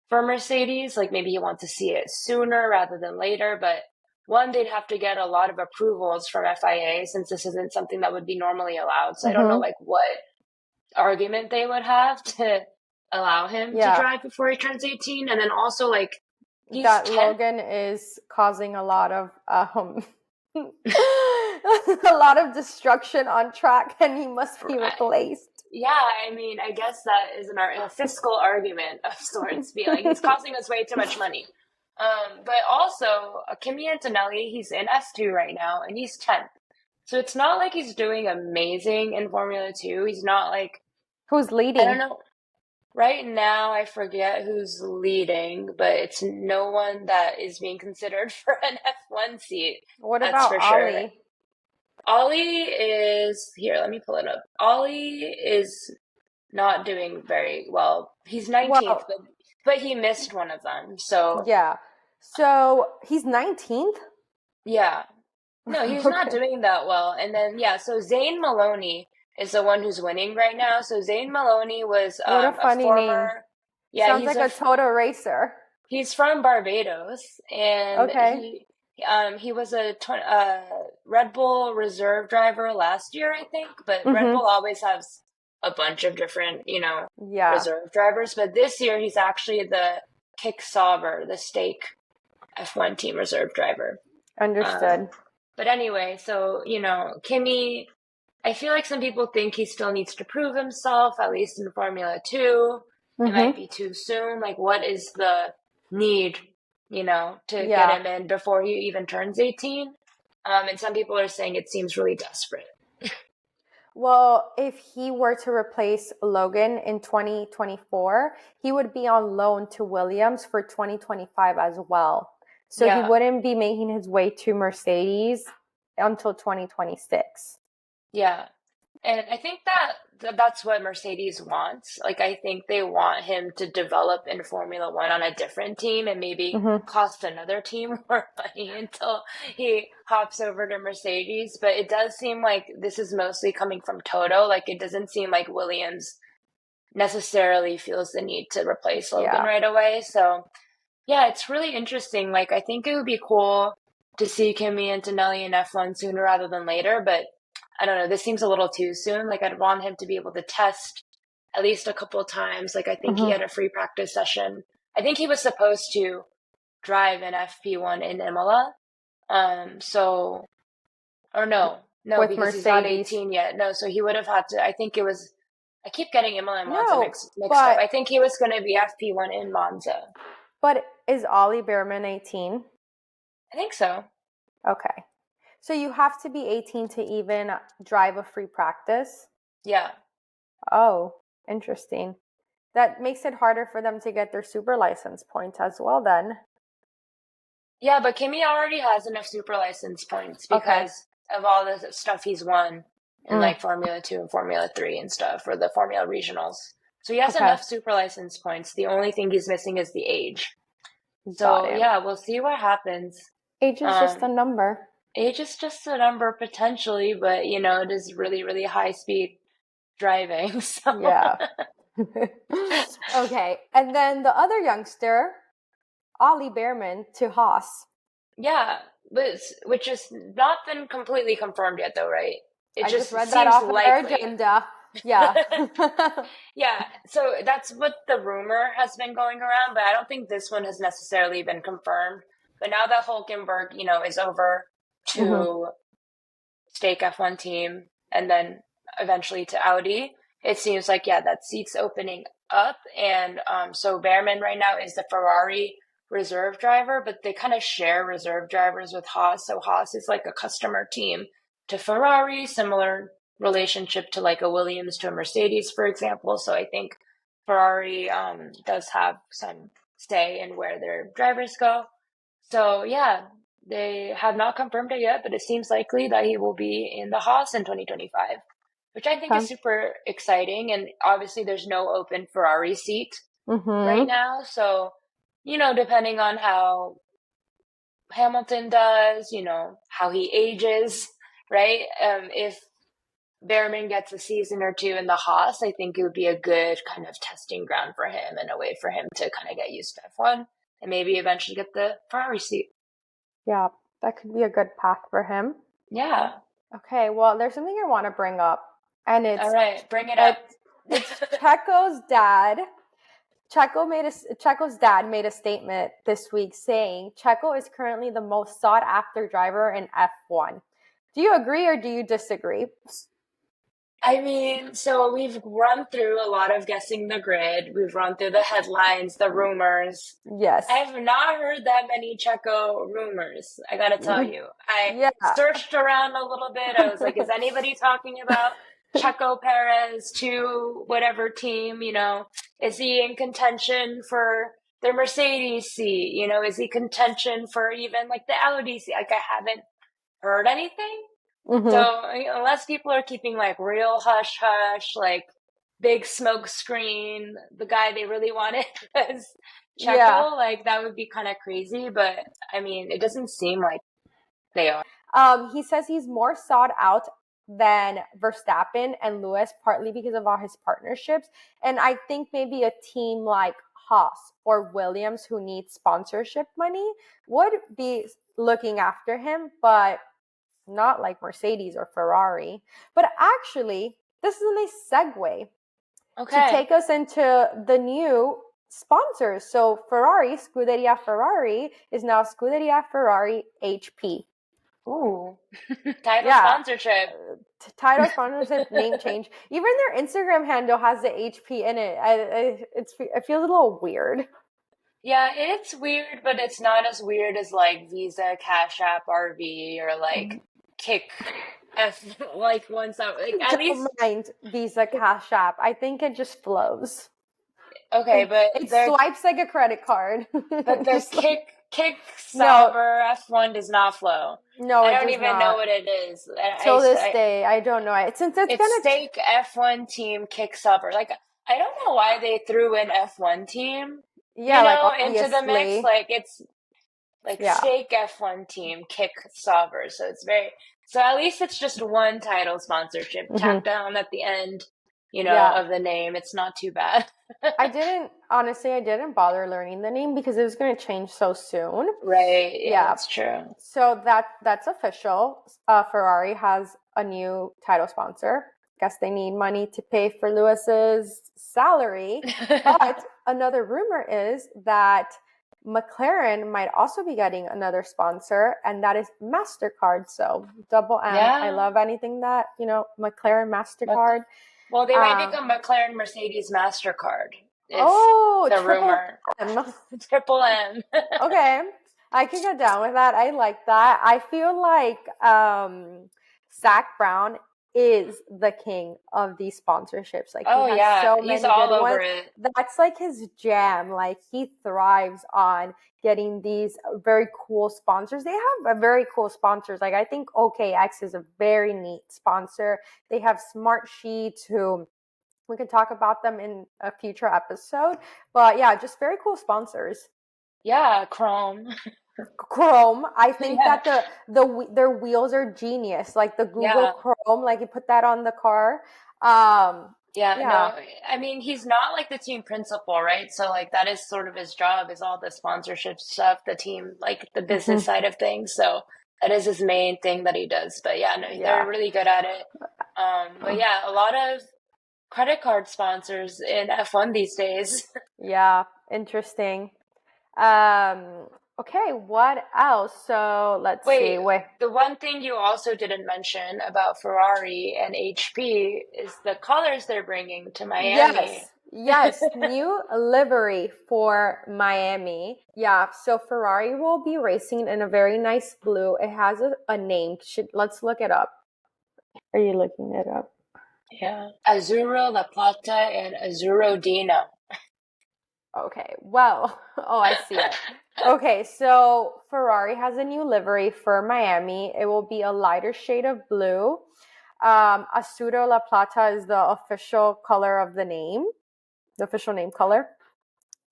Speaker 4: for Mercedes. Like, maybe he wants to see it sooner rather than later. But one, they'd have to get a lot of approvals from FIA since this isn't something that would be normally allowed. So I don't know, like, what argument they would have to allow him to drive before he turns 18. And then also, like,
Speaker 3: that Logan is causing a lot of a lot of destruction on track, and he must be replaced.
Speaker 4: Yeah, I mean, I guess that is a fiscal argument of sorts. Be like, he's costing us way too much money. But also, Kimi Antonelli, he's in S2 right now, and he's 10th. So it's not like he's doing amazing in Formula 2. He's not like...
Speaker 3: Who's leading?
Speaker 4: I don't know. Right now, I forget who's leading, but it's no one that is being considered for an F1 seat.
Speaker 3: What about Ollie?
Speaker 4: Sure. Ollie is... Here, let me pull it up. Ollie is not doing very well. He's 19th, but he missed one of them, so...
Speaker 3: Yeah. So, he's 19th?
Speaker 4: Yeah. No, he's not doing that well. And then, so Zane Maloney is the one who's winning right now. So Zane Maloney was
Speaker 3: what a funny name.
Speaker 4: Yeah,
Speaker 3: sounds like a Toto racer.
Speaker 4: He's from Barbados, and he was a Red Bull reserve driver last year, I think. But Red Bull always has a bunch of different, reserve drivers. But this year, he's actually the Kick Sauber, the Stake F1 team reserve driver.
Speaker 3: Understood.
Speaker 4: But anyway, so, Kimi, I feel like some people think he still needs to prove himself, at least in Formula 2. It might be too soon. Like, what is the need, to get him in before he even turns 18? And some people are saying it seems really desperate.
Speaker 3: Well, if he were to replace Logan in 2024, he would be on loan to Williams for 2025 as well. So he wouldn't be making his way to Mercedes until 2026. Yeah.
Speaker 4: And I think that's what Mercedes wants. Like, I think they want him to develop in Formula One on a different team and maybe cost another team more money until he hops over to Mercedes. But it does seem like this is mostly coming from Toto. Like, it doesn't seem like Williams necessarily feels the need to replace Logan right away. So, yeah, it's really interesting. Like, I think it would be cool to see Kimi Antonelli in F1 sooner rather than later, but I don't know, this seems a little too soon. Like, I'd want him to be able to test at least a couple of times. Like, I think he had a free practice session. I think he was supposed to drive an FP1 in Imola. Because Mercedes. He's not 18 yet. No, so he would have had to, I think it was, I keep getting Imola and Monza mixed up. I think he was going to be FP1 in Monza.
Speaker 3: But is Ollie Behrman 18?
Speaker 4: I think so.
Speaker 3: Okay. So you have to be 18 to even drive a free practice?
Speaker 4: Yeah.
Speaker 3: Oh, interesting. That makes it harder for them to get their super license points as well then.
Speaker 4: Yeah, but Kimi already has enough super license points because of all the stuff he's won in like Formula 2 and Formula 3 and stuff, or the Formula Regionals. So he has enough super license points. The only thing he's missing is the age. So, we'll see what happens.
Speaker 3: Age is just a number.
Speaker 4: Age is just a number potentially, but, it is really, really high-speed driving. So.
Speaker 3: Yeah. Okay. And then the other youngster, Ollie Behrman to Haas.
Speaker 4: Yeah, which has not been completely confirmed yet, though, right?
Speaker 3: I just read that off of their agenda. Yeah.
Speaker 4: Yeah, so that's what the rumor has been going around, but I don't think this one has necessarily been confirmed. But now that Hulkenberg, is over to Stake F1 team and then eventually to Audi, it seems like, that seat's opening up. And so Behrman right now is the Ferrari reserve driver, but they kind of share reserve drivers with Haas. So Haas is like a customer team to Ferrari, similar relationship to like a Williams to a Mercedes, for example. So I think Ferrari does have some say in where their drivers go. So yeah, they have not confirmed it yet, but it seems likely that he will be in the Haas in 2025, which I think is super exciting. And obviously, there's no open Ferrari seat right now. So, depending on how Hamilton does, how he ages, right? If Behrman gets a season or two in the Haas, I think it would be a good kind of testing ground for him and a way for him to kind of get used to F1 and maybe eventually get the Ferrari seat.
Speaker 3: Yeah, that could be a good path for him.
Speaker 4: Yeah.
Speaker 3: Okay, well, there's something I want to bring up, and it's
Speaker 4: all right. Bring it up.
Speaker 3: It's Checo's dad. Checo's dad made a statement this week saying Checo is currently the most sought after driver in F1. Do you agree or do you disagree?
Speaker 4: I mean, so we've run through a lot of guessing the grid. We've run through the headlines, the rumors.
Speaker 3: Yes.
Speaker 4: I have not heard that many Checo rumors, I gotta tell you. I searched around a little bit. I was like, is anybody talking about Checo Perez to whatever team? Is he in contention for the Mercedes seat? Is he contention for even like the Audi seat? Like, I haven't heard anything. So unless people are keeping like real hush hush, like big smoke screen, the guy they really wanted was Checo, like that would be kind of crazy. But I mean, it doesn't seem like they are.
Speaker 3: He says he's more sought out than Verstappen and Lewis, partly because of all his partnerships. And I think maybe a team like Haas or Williams, who needs sponsorship money, would be looking after him, but not like Mercedes or Ferrari. But actually, this is a nice segue to take us into the new sponsors. So Ferrari, Scuderia Ferrari, is now Scuderia Ferrari HP.
Speaker 4: Ooh, sponsorship.
Speaker 3: Title sponsorship, name change. Even their Instagram handle has the HP in it. It feels a little weird.
Speaker 4: Yeah, it's weird, but it's not as weird as like Visa, Cash App, RV, or like Kick F, like ones that like at least
Speaker 3: mind Visa, Cash App. I think it just flows.
Speaker 4: Okay, but
Speaker 3: it swipes like a credit card.
Speaker 4: But the Kick Sauber F1 does not flow.
Speaker 3: No,
Speaker 4: I don't even know what it is.
Speaker 3: Till this day, I don't know it. Since
Speaker 4: it's stake F1 team Kick Sauber. Like, I don't know why they threw in F1 team.
Speaker 3: Like
Speaker 4: into the mix. Like it's like stake F1 team Kick Sauber. So it's so at least it's just one title sponsorship tacked down at the end. Of the name. It's not too bad.
Speaker 3: I didn't bother learning the name because it was going to change so soon.
Speaker 4: Right. Yeah, that's true.
Speaker 3: So that's official. Ferrari has a new title sponsor. Guess they need money to pay for Lewis's salary. But another rumor is that McLaren might also be getting another sponsor, and that is MasterCard. So double M. I love anything that, McLaren MasterCard.
Speaker 4: Well, they might become McLaren Mercedes MasterCard. The rumor. Triple M.
Speaker 3: Okay. I can get down with that. I like that. I feel like Zach Brown is the king of these sponsorships. Like, he has so many
Speaker 4: he's all
Speaker 3: good
Speaker 4: over
Speaker 3: ones.
Speaker 4: it.
Speaker 3: That's like his jam. Like, he thrives on getting these very cool sponsors. They have very cool sponsors. Like, I think OKX is a very neat sponsor. They have Smart Sheets, who we can talk about them in a future episode. But yeah, just very cool sponsors.
Speaker 4: Yeah, Chrome.
Speaker 3: I think that their wheels are genius. Like the Google Chrome, like you put that on the car.
Speaker 4: No, I mean, he's not like the team principal, right? So like that is sort of his job, is all the sponsorship stuff, the team, like the business side of things. So that is his main thing that he does. But they're really good at it. But yeah, a lot of credit card sponsors in F1 these days.
Speaker 3: Yeah, interesting. Okay, what else? So let's see. Wait.
Speaker 4: The one thing you also didn't mention about Ferrari and HP is the colors they're bringing to Miami.
Speaker 3: Yes, new livery for Miami. Yeah, so Ferrari will be racing in a very nice blue. It has a name. Let's look it up. Are you looking it up?
Speaker 4: Yeah, Azzurro La Plata and Azzurro Dino.
Speaker 3: Okay, well, oh, I see it. Okay, so Ferrari has a new livery for Miami. It will be a lighter shade of blue. Azuro La Plata is the official color of the name, the official name color.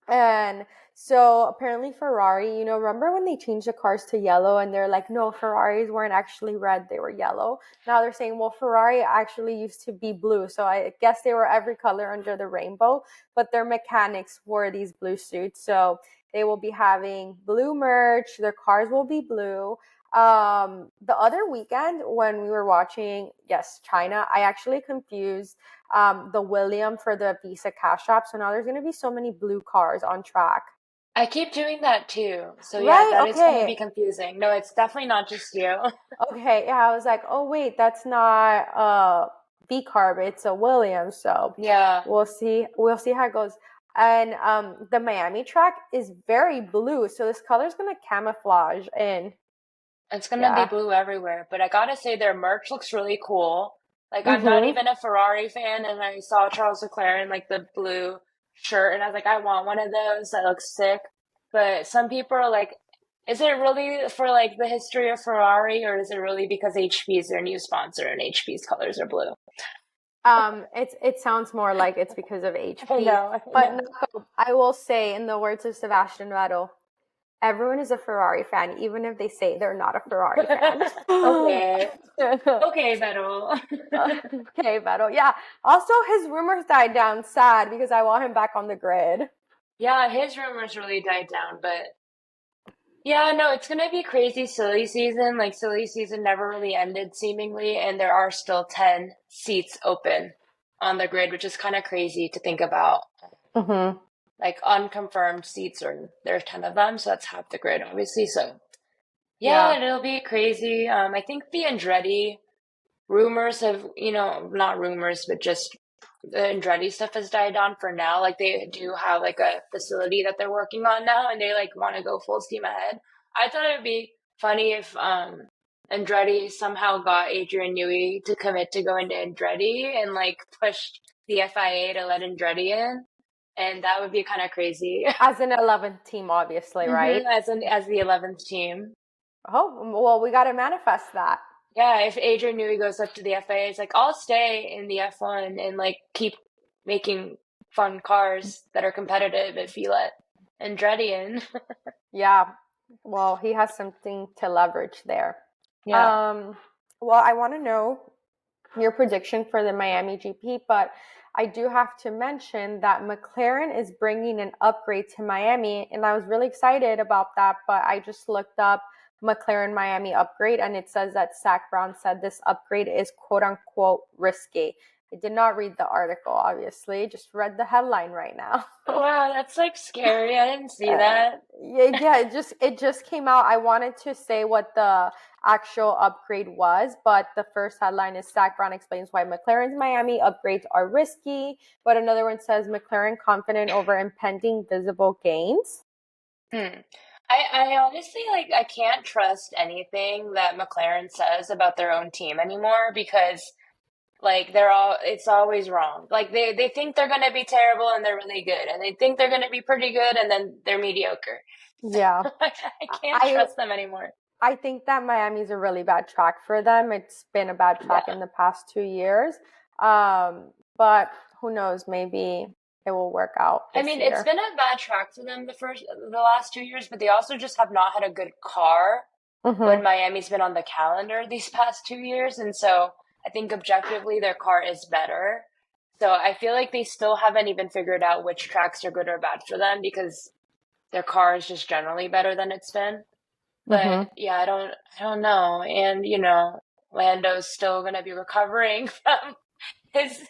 Speaker 3: And so apparently Ferrari, remember when they changed the cars to yellow and they're like, no, Ferraris weren't actually red, they were yellow. Now they're saying, well, Ferrari actually used to be blue. So I guess they were every color under the rainbow, but their mechanics wore these blue suits. So they will be having blue merch. Their cars will be blue. The other weekend when we were watching, yes, China, I actually confused the William for the Visa Cash App. So now there's going to be so many blue cars on track.
Speaker 4: I keep doing that too. So yeah,
Speaker 3: Right?
Speaker 4: that is going to
Speaker 3: Okay.
Speaker 4: be confusing. No, it's definitely not just you.
Speaker 3: Okay. Yeah, I was like, oh wait, that's not V carb, it's a William. So
Speaker 4: Yeah,
Speaker 3: we'll see. We'll see how it goes. And the Miami track is very blue, so this color is going to camouflage in.
Speaker 4: it's going to be
Speaker 3: Yeah.
Speaker 4: blue everywhere. But I gotta say, their merch looks really cool. Like, I'm not
Speaker 3: Mm-hmm.
Speaker 4: even a Ferrari fan, and I saw Charles Leclerc in like the blue shirt, and I was like, I want one of those. That looks sick. But some people are like, is it really for like the history of Ferrari, or is it really because HP is their new sponsor and HP's colors are blue?
Speaker 3: It sounds more like it's because of HP.
Speaker 4: I know.
Speaker 3: But no, I will say, in the words of Sebastian Vettel, everyone is a Ferrari fan, even if they say they're not a Ferrari fan.
Speaker 4: Okay. Okay, Vettel.
Speaker 3: Okay, Vettel. Yeah. Also, his rumors died down. Sad because I want him back on the grid.
Speaker 4: Yeah, his rumors really died down, but yeah, no, it's gonna be crazy silly season. Like silly season never really ended seemingly, and there are still 10 seats open on the grid, which is kind of crazy to think about.
Speaker 3: Mm-hmm.
Speaker 4: Like unconfirmed seats are there's 10 of them, so that's half the grid, obviously. So
Speaker 3: Yeah.
Speaker 4: yeah, it'll be crazy. I think the Andretti rumors have, not rumors, but just the Andretti stuff has died down for now. Like they do have like a facility that they're working on now, and they like want to go full steam ahead. I thought it would be funny if Andretti somehow got Adrian Newey to commit to going to Andretti and like pushed the FIA to let Andretti in, and that would be kind of crazy.
Speaker 3: As an 11th team, obviously, right?
Speaker 4: As the 11th team.
Speaker 3: Oh, well, we got to manifest that.
Speaker 4: Yeah, if Adrian Newey goes up to the FIA, it's like I'll stay in the F1 and like keep making fun cars that are competitive if you let Andretti in.
Speaker 3: Yeah. Well, he has something to leverage there.
Speaker 4: Yeah.
Speaker 3: Well, I want to know your prediction for the Miami GP, but I do have to mention that McLaren is bringing an upgrade to Miami, and I was really excited about that, but I just looked up McLaren Miami upgrade, and it says that Zach Brown said this upgrade is quote unquote risky. I did not read the article, obviously, just read the headline right now.
Speaker 4: Wow, that's like scary. I didn't see that.
Speaker 3: Yeah, it just came out. I wanted to say what the actual upgrade was, but the first headline is Zach Brown explains why McLaren's Miami upgrades are risky, but another one says McLaren confident over impending visible gains.
Speaker 4: I honestly like I can't trust anything that McLaren says about their own team anymore because like it's always wrong. Like they think they're gonna be terrible and they're really good, and they think they're gonna be pretty good and then they're mediocre.
Speaker 3: Yeah.
Speaker 4: I can't trust them anymore.
Speaker 3: I think that Miami's a really bad track for them. It's been a bad track in the past 2 years. But who knows, maybe it will work out this year.
Speaker 4: It's been a bad track for them the last 2 years, but they also just have not had a good car when Miami's been on the calendar these past 2 years, and so I think objectively their car is better. So I feel like they still haven't even figured out which tracks are good or bad for them because their car is just generally better than it's been. But yeah, I don't know. And Lando's still gonna be recovering from his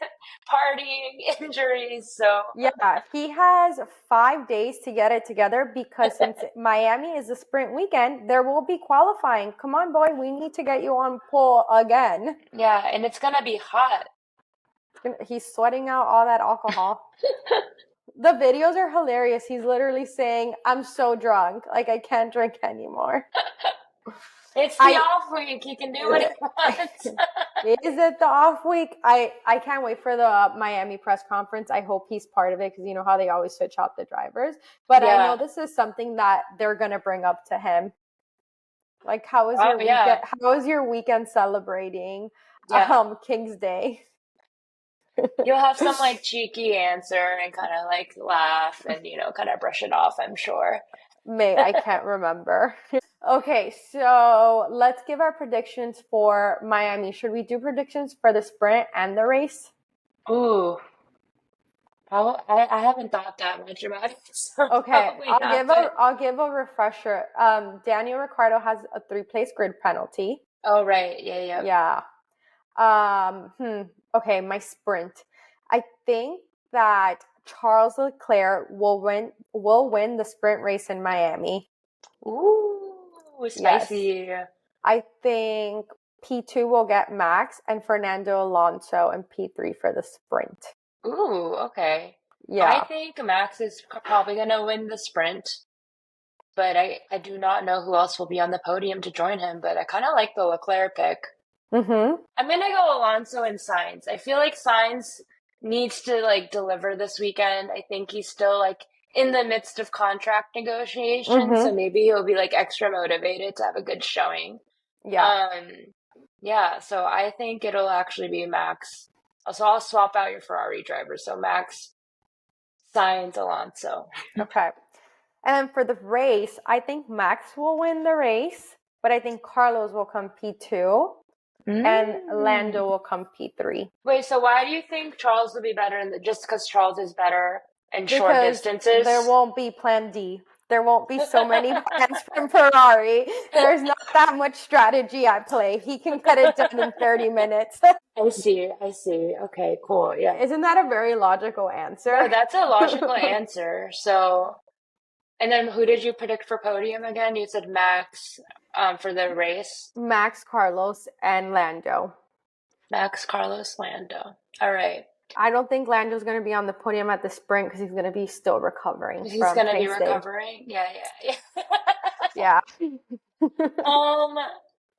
Speaker 4: partying injuries. So
Speaker 3: yeah, he has 5 days to get it together because since Miami is a sprint weekend, there will be qualifying. Come on, boy, we need to get you on pole again.
Speaker 4: yeah, and it's gonna be hot.
Speaker 3: He's sweating out all that alcohol. The videos are hilarious. He's literally saying, I'm so drunk. Like, I can't drink anymore.
Speaker 4: It's the off week. He can do what he wants.
Speaker 3: Is it the off week? I can't wait for the Miami press conference. I hope he's part of it because you know how they always switch out the drivers. But I know this is something that they're gonna bring up to him. Like, how was your weekend? How was your weekend celebrating King's Day?
Speaker 4: You'll have some like cheeky answer and kind of like laugh and kind of brush it off, I'm sure.
Speaker 3: I can't remember. Okay, so let's give our predictions for Miami. Should we do predictions for the sprint and the race?
Speaker 4: Ooh. I haven't thought that much about it. So
Speaker 3: okay, I'll give a refresher. Daniel Ricciardo has a 3-place grid penalty.
Speaker 4: Oh right, yeah.
Speaker 3: Yeah. Okay, my sprint. I think that Charles Leclerc will win the sprint race in Miami.
Speaker 4: Ooh, spicy.
Speaker 3: Yes. I think P2 will get Max and Fernando Alonso and P3 for the sprint.
Speaker 4: Ooh, okay.
Speaker 3: Yeah.
Speaker 4: I think Max is probably going to win the sprint, but I do not know who else will be on the podium to join him, but I kind of like the Leclerc pick.
Speaker 3: Mm-hmm.
Speaker 4: I'm going to go Alonso and Sainz. I feel like Sainz needs to like deliver this weekend. I think he's still like in the midst of contract negotiations, so maybe he'll be like extra motivated to have a good showing. Yeah. So I think it'll actually be Max. So I'll swap out your Ferrari driver. So Max, Sainz, Alonso.
Speaker 3: Okay. And then for the race, I think Max will win the race, but I think Carlos will come P2 and Lando will come P3.
Speaker 4: Wait, so why do you think Charles will be better just because Charles is better in short distances?
Speaker 3: There won't be plan D. There won't be so many plans from Ferrari. There's not that much strategy at play. He can cut it down in 30 minutes.
Speaker 4: I see. Okay, cool. Yeah.
Speaker 3: Isn't that a very logical answer?
Speaker 4: No, that's a logical answer. So, and then who did you predict for podium again? You said Max for the race?
Speaker 3: Max, Carlos, and Lando.
Speaker 4: Max, Carlos, Lando. All right.
Speaker 3: I don't think Lando's going to be on the podium at the sprint because he's going to be still recovering.
Speaker 4: He's going to be recovering? Yeah.
Speaker 3: Yeah.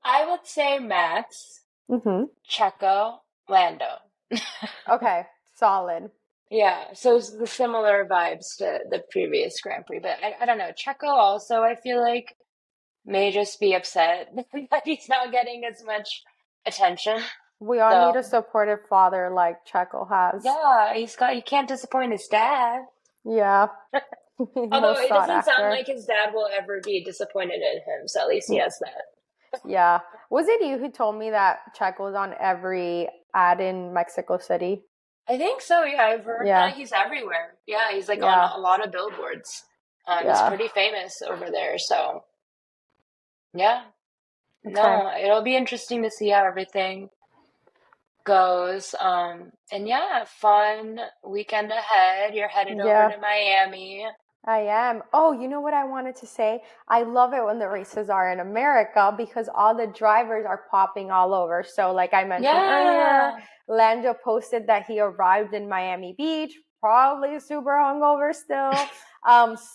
Speaker 4: I would say Max, Checo, Lando.
Speaker 3: Okay, solid.
Speaker 4: Yeah, so similar vibes to the previous Grand Prix, but I don't know. Checo also, I feel like, may just be upset that he's not getting as much attention.
Speaker 3: We all need a supportive father like Checo has.
Speaker 4: Yeah, he can't disappoint his dad.
Speaker 3: Yeah.
Speaker 4: Although it doesn't sound like his dad will ever be disappointed in him, so at least he has that.
Speaker 3: Yeah. Was it you who told me that Checo was on every ad in Mexico City?
Speaker 4: I think so, yeah. I've heard that he's everywhere. Yeah, he's like on a lot of billboards. He's pretty famous over there, so yeah. Okay. No, it'll be interesting to see how everything goes. And yeah, fun weekend ahead. You're headed over to Miami.
Speaker 3: I am. Oh, you know what I wanted to say? I love it when the races are in America because all the drivers are popping all over. So like I mentioned earlier, Lando posted that he arrived in Miami Beach, probably super hungover still.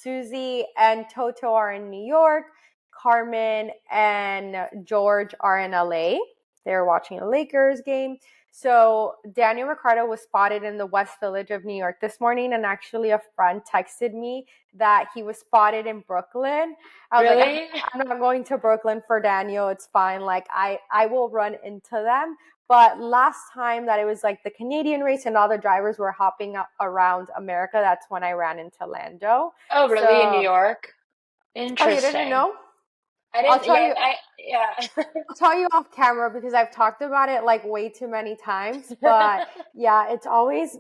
Speaker 3: Susie and Toto are in New York. Carmen and George are in LA. They're watching a Lakers game. So Daniel Ricciardo was spotted in the West Village of New York this morning, and actually a friend texted me that he was spotted in Brooklyn. I was like, I'm not going to Brooklyn for Daniel. It's fine. Like I will run into them. But last time that it was like the Canadian race and all the drivers were hopping around America, that's when I ran into Lando.
Speaker 4: Oh, really? So, in New York? Interesting.
Speaker 3: Oh, you didn't know?
Speaker 4: I'll tell
Speaker 3: you off camera because I've talked about it like way too many times. But yeah, it's always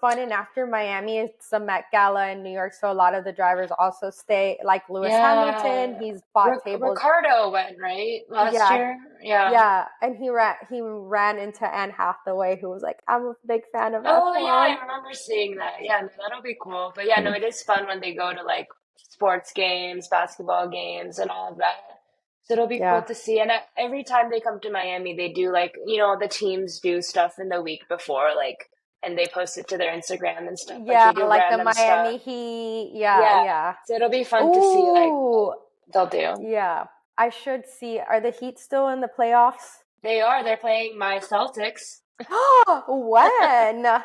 Speaker 3: fun. And after Miami, it's the Met Gala in New York, so a lot of the drivers also stay. Like Lewis Hamilton, he's bought tables.
Speaker 4: Ricardo went last year.
Speaker 3: Yeah, and he ran into Anne Hathaway, who was like, "I'm a big fan of."
Speaker 4: Oh yeah, I remember seeing that. Yeah, that'll be cool. But yeah, no, it is fun when they go to like sports games, basketball games, and all of that. So it'll be cool to see. And every time they come to Miami, they do like, the teams do stuff in the week before, like, and they post it to their Instagram and stuff.
Speaker 3: Yeah, like the Miami Heat. Yeah.
Speaker 4: So it'll be fun to see, like, they'll do.
Speaker 3: Yeah. I should see. Are the Heat still in the playoffs?
Speaker 4: They are. They're playing my Celtics.
Speaker 3: When?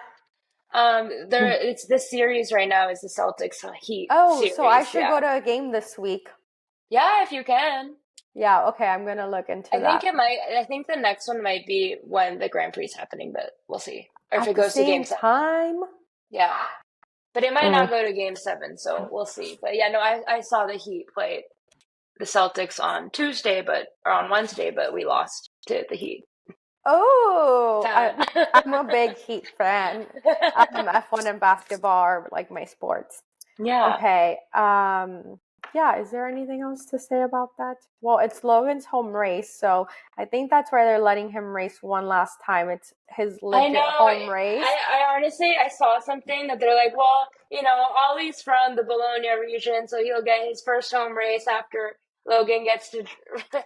Speaker 4: It's this series right now is the Celtics Heat
Speaker 3: Oh,
Speaker 4: series.
Speaker 3: so I should
Speaker 4: Yeah.
Speaker 3: go to a game this week.
Speaker 4: Yeah, if you can.
Speaker 3: Yeah, okay, I'm gonna look into that.
Speaker 4: I think the next one might be when the Grand Prix is happening, but we'll see. Or if
Speaker 3: At
Speaker 4: it
Speaker 3: the
Speaker 4: goes to
Speaker 3: same
Speaker 4: game 7.
Speaker 3: time?
Speaker 4: Yeah. But it might
Speaker 3: Mm.
Speaker 4: not go to game 7, so we'll see. But yeah, no, I saw the Heat play the Celtics on Wednesday, but we lost to the Heat.
Speaker 3: Oh,
Speaker 4: So-
Speaker 3: I'm a big Heat fan. F1 and basketball are like my sports.
Speaker 4: Yeah.
Speaker 3: Okay. Yeah, is there anything else to say about that? Well, it's Logan's home race, so I think that's why they're letting him race one last time. It's his legit home race.
Speaker 4: I honestly, I saw something that they're like, well, Ollie's from the Bologna region, so he'll get his first home race after Logan gets to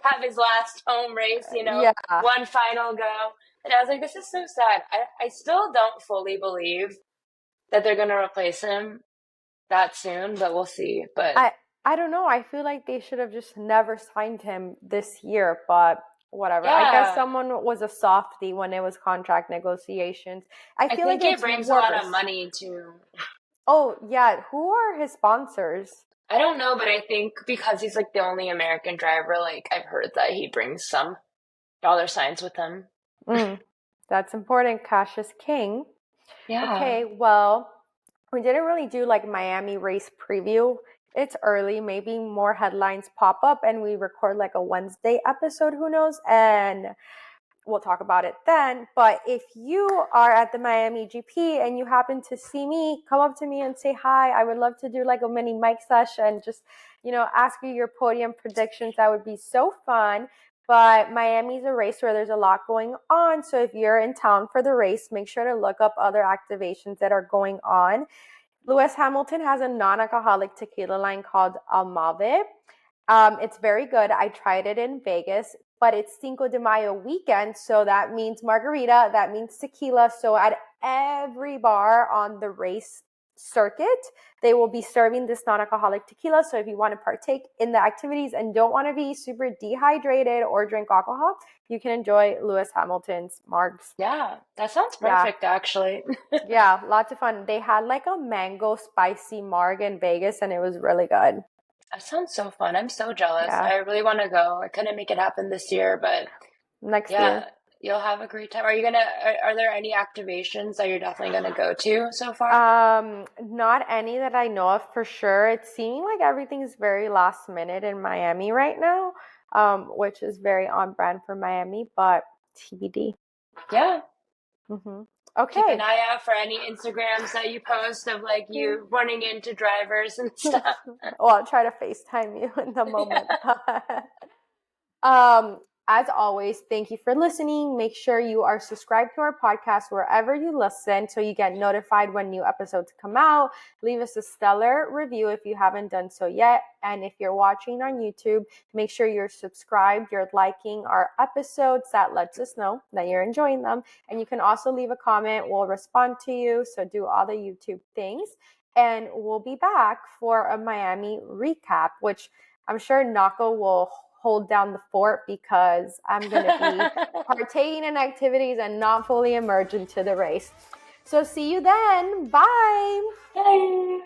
Speaker 4: have his last home race,
Speaker 3: Yeah.
Speaker 4: one final go. And I was like, this is so sad. I still don't fully believe that they're going to replace him that soon, but we'll see. But
Speaker 3: I don't know. I feel like they should have just never signed him this year, but whatever.
Speaker 4: Yeah.
Speaker 3: I guess someone was a softie when it was contract negotiations. I feel
Speaker 4: think
Speaker 3: like
Speaker 4: it brings a lot of money too.
Speaker 3: Oh, yeah. Who are his sponsors?
Speaker 4: I don't know, but I think because he's like the only American driver, like I've heard that he brings some dollar signs with him.
Speaker 3: That's important. Cash is king.
Speaker 4: Yeah.
Speaker 3: Okay, well, we didn't really do like Miami race preview. It's early. Maybe more headlines pop up and we record like a Wednesday episode, who knows? And we'll talk about it then. But if you are at the Miami GP and you happen to see me, come up to me and say hi. I would love to do like a mini mic session, just, ask you your podium predictions. That would be so fun. But Miami's a race where there's a lot going on. So if you're in town for the race, make sure to look up other activations that are going on. Lewis Hamilton has a non-alcoholic tequila line called Almave. It's very good. I tried it in Vegas, but it's Cinco de Mayo weekend, so that means margarita, that means tequila. So at every bar on the race circuit, they will be serving this non-alcoholic tequila. So if you want to partake in the activities and don't want to be super dehydrated or drink alcohol, you can enjoy Lewis Hamilton's margs.
Speaker 4: Yeah, that sounds perfect, actually.
Speaker 3: Yeah, lots of fun. They had like a mango spicy marg in Vegas, and it was really good.
Speaker 4: That sounds so fun. I'm so jealous.
Speaker 3: Yeah.
Speaker 4: I really want to go. I couldn't make it happen this year, but
Speaker 3: next year.
Speaker 4: You'll have a great time. Are there any activations that you're definitely gonna go to so far?
Speaker 3: Not any that I know of for sure. It's seeming like everything's very last minute in Miami right now, which is very on brand for Miami, but TBD.
Speaker 4: Yeah.
Speaker 3: Okay.
Speaker 4: Keep an eye out for any Instagrams that you post of like you running into drivers and stuff.
Speaker 3: Well, I'll try to FaceTime you in the moment. As always, thank you for listening. Make sure you are subscribed to our podcast wherever you listen so you get notified when new episodes come out. Leave us a stellar review if you haven't done so yet. And if you're watching on YouTube, make sure you're subscribed, you're liking our episodes. That lets us know that you're enjoying them. And you can also leave a comment. We'll respond to you. So do all the YouTube things. And we'll be back for a Miami recap, which I'm sure Nako will hold down the fort because I'm going to be partaking in activities and not fully immersed into the race. So see you then. Bye.
Speaker 4: Bye.